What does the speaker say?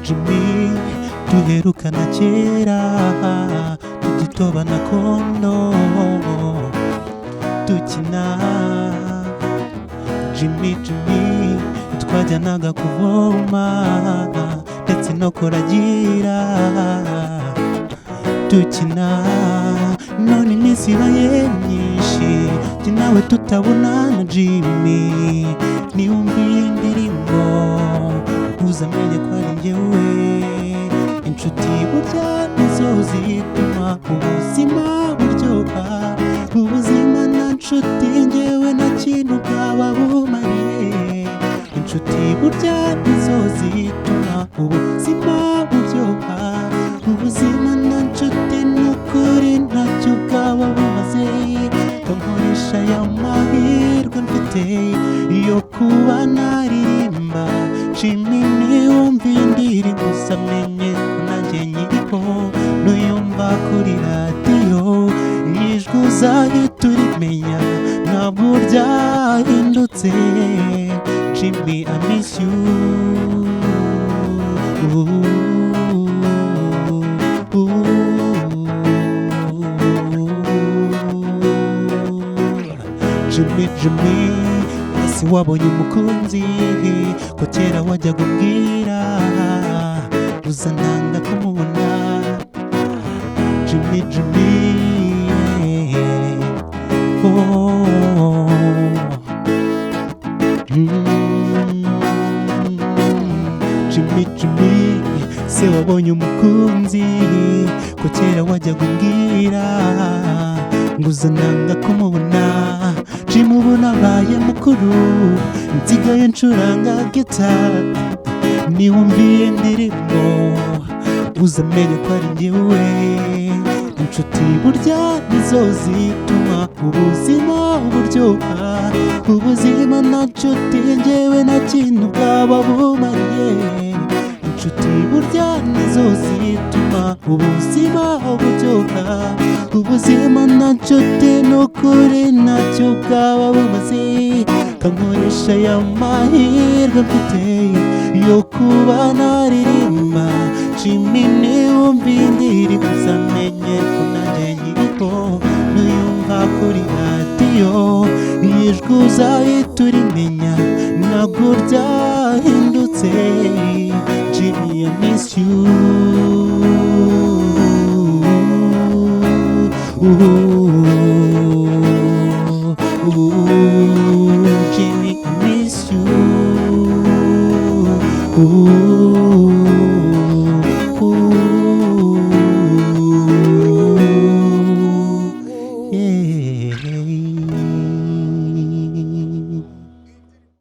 Jimmy duherukana kera tugitobana kondo dukina. Jimmy twajyanaga kuvoma ndetse no kuragira dukina. None iminsi ibaye myinshi jye nawe tutabonana Jimmy, niwumviye indirimbo uzamenye ko ari njyewe. Inshuti burya nizo zituma ubuzima buryoha, ubuzima nta nshuti njyewe nta kintu bwaba bumariye. Inshuti burya nizo zituma ubuzima buryoha, ubuzima nta nshuti n'ukuri ntacyo bwaba bumaze. Kankoresha aya mahirwe mfite yo kuba naririmba Jimmy, niwumviye indirimbo uzamenye ko nanjye nyiriho. Nuyumva kuri radiyo ijwi uzahita urimenya, ntabwo ryahindutse. Jimmy, I miss you. Jimmy, ese wabonye umukunzi ko kera wajyaga umbwira uzananga kumubona. Jimmy, oh. Jimmy, se wabonye umukunzi ko kera wajyaga umbwira ngo uzananga kumubona. Jimmy, ubu nabaye mukuru nsigaye ncuranga gitari, niwumviye indirimbo uzamenye ko ari njyewe. Inshuti burya nizo zituma ubuzima buryoha, ubuzima nta nshuti njyewe nta kintu bwaba bumariye. Inshuti burya nizo zituma ubuzima buryoha, ubuzima nta nshuti n'ukuri ntacyo bwaba bumaze. Kankoresha aya mahirwe mfite yo kuba naririmba Jimmy, niwumviye indirimbo uzamenye ko nanjye nyiriho. Nuyumva kuri radiyo ijwi uzahita urimenya, ntabwo ryahindutse. Jimmy, I miss you. Jimmy, I miss you.